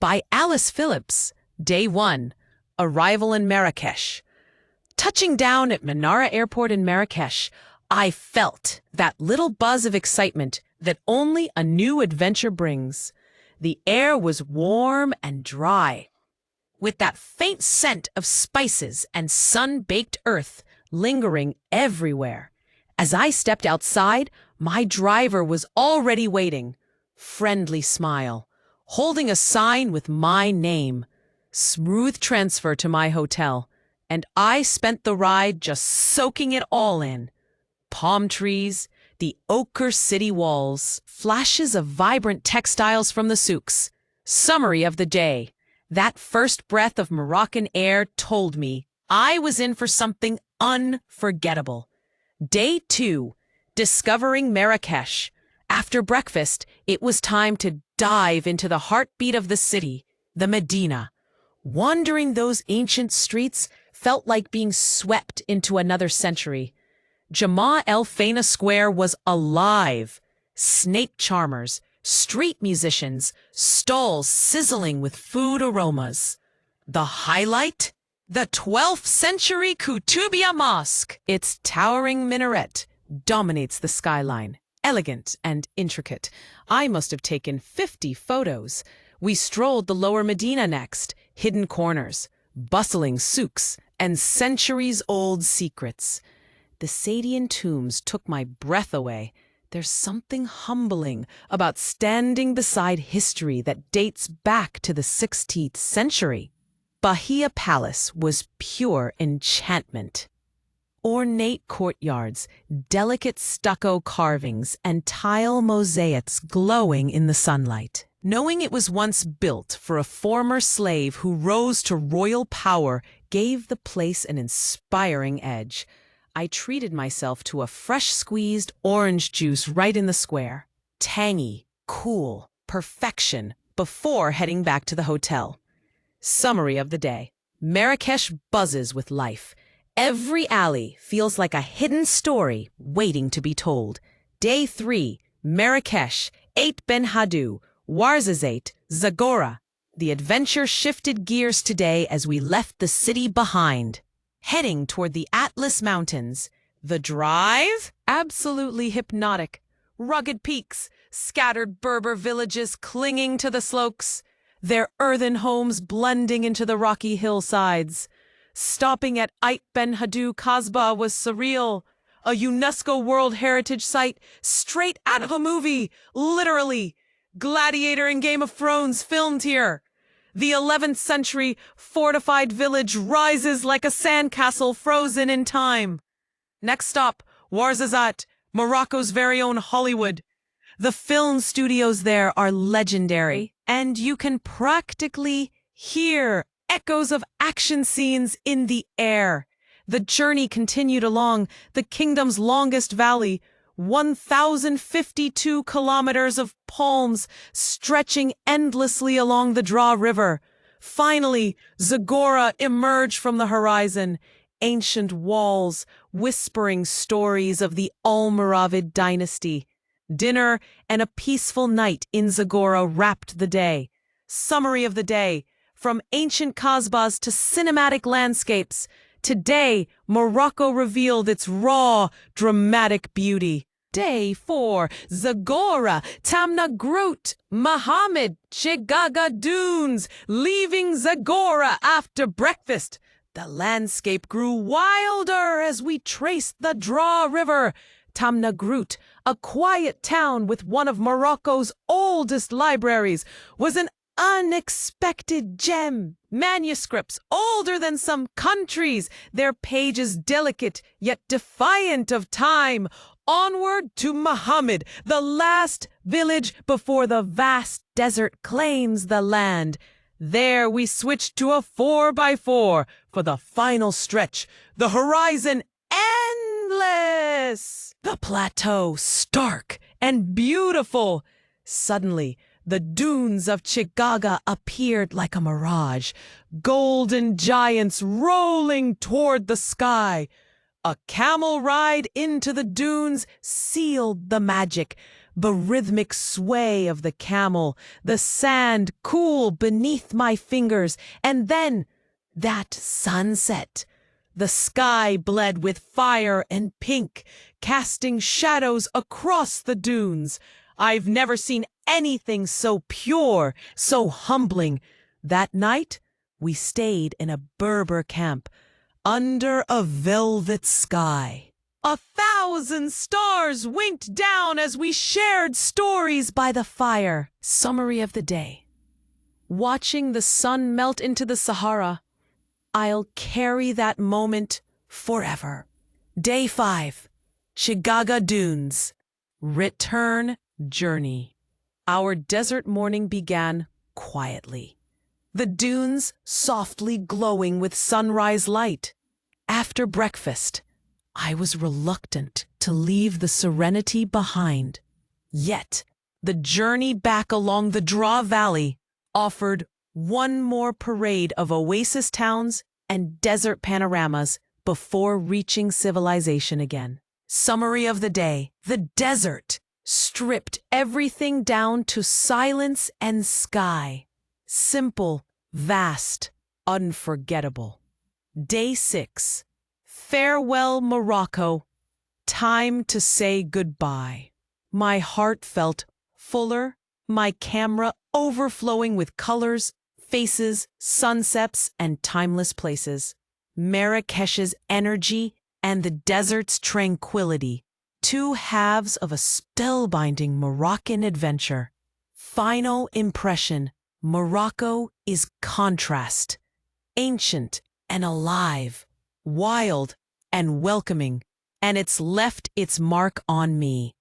by Alice Phillips. Day 1. Arrival in Marrakech. Touching down at Menara Airport in Marrakech, I felt that little buzz of excitement that only a new adventure brings. The air was warm and dry, with that faint scent of spices and sun-baked earth lingering everywhere. As I stepped outside, my driver was already waiting. Friendly smile, holding a sign with my name. Smooth transfer to my hotel, and I spent the ride just soaking it all in. Palm trees, the ochre city walls, flashes of vibrant textiles from the souks. Summary of the day. That first breath of Moroccan air told me I was in for something unforgettable. Day 2. Discovering Marrakech. After breakfast, it was time to dive into the heartbeat of the city, the Medina. Wandering those ancient streets felt like being swept into another century. Jama El Fena Square was alive. Snake charmers, street musicians, stalls sizzling with food aromas. The highlight? The 12th century Koutoubia Mosque. Its towering minaret dominates the skyline. Elegant and intricate. I must have taken 50 photos. We strolled the lower Medina next. Hidden corners, bustling souks, and centuries-old secrets. The Sadian tombs took my breath away. There's something humbling about standing beside history that dates back to the 16th century. Bahia Palace was pure enchantment. Ornate courtyards, delicate stucco carvings, and tile mosaics glowing in the sunlight. Knowing it was once built for a former slave who rose to royal power gave the place an inspiring edge. I treated myself to a fresh-squeezed orange juice right in the square. Tangy, cool, perfection, before heading back to the hotel. Summary of the day. Marrakech buzzes with life. Every alley feels like a hidden story waiting to be told. Day 3. Marrakech, 8 Ben Haddou, Ouarzazate, Zagora. The adventure shifted gears today as we left the city behind. Heading toward the Atlas Mountains. The drive? Absolutely hypnotic. Rugged peaks, scattered Berber villages clinging to the slopes, their earthen homes blending into the rocky hillsides. Stopping at Ait Ben Haddou Kasbah was surreal. A UNESCO World Heritage Site straight out of a movie, literally. Gladiator and Game of Thrones filmed here. The 11th century fortified village rises like a sandcastle frozen in time. Next stop, Ouarzazate, Morocco's very own Hollywood. The film studios there are legendary, and you can practically hear echoes of action scenes in the air. The journey continued along the kingdom's longest valley, 1,052 kilometers of palms stretching endlessly along the Dra River. Finally, Zagora emerged from the horizon, ancient walls whispering stories of the Almoravid dynasty. Dinner and a peaceful night in Zagora wrapped the day. Summary of the day. From ancient Kasbahs to cinematic landscapes, today, Morocco revealed its raw, dramatic beauty. Day 4. Zagora, Tamna Groot, Mohammed, Chigaga Dunes. Leaving Zagora after breakfast, the landscape grew wilder as we traced the Dra River. Tamna Groot, a quiet town with one of Morocco's oldest libraries, was an unexpected gem. Manuscripts older than some countries, their pages delicate yet defiant of time. Onward to Mohammed, the last village before the vast desert claims the land. There we switched to a 4x4 for the final stretch. The horizon endless. The plateau stark and beautiful. Suddenly, the dunes of Chigaga appeared like a mirage, golden giants rolling toward the sky. A camel ride into the dunes sealed the magic. the rhythmic sway of the camel, the sand cool beneath my fingers, and then that sunset. The sky bled with fire and pink, casting shadows across the dunes. I've never seen anything so pure, so humbling. That night, we stayed in a Berber camp, under a velvet sky. 1,000 stars winked down as we shared stories by the fire. Summary of the day. Watching the sun melt into the Sahara, I'll carry that moment forever. Day 5. Chigaga Dunes. Return journey. Our desert morning began quietly. The dunes softly glowing with sunrise light. After breakfast, I was reluctant to leave the serenity behind. Yet, the journey back along the Draw Valley offered one more parade of oasis towns and desert panoramas before reaching civilization again. Summary of the day. The desert stripped everything down to silence and sky. Simple, vast, unforgettable. Day 6. Farewell, Morocco. Time to say goodbye. My heart felt fuller, my camera overflowing with colors, faces, sunsets, and timeless places. Marrakech's energy and the desert's tranquility. Two halves of a spellbinding Moroccan adventure. Final impression. Morocco is contrast. Ancient and alive. Wild and welcoming. And it's left its mark on me.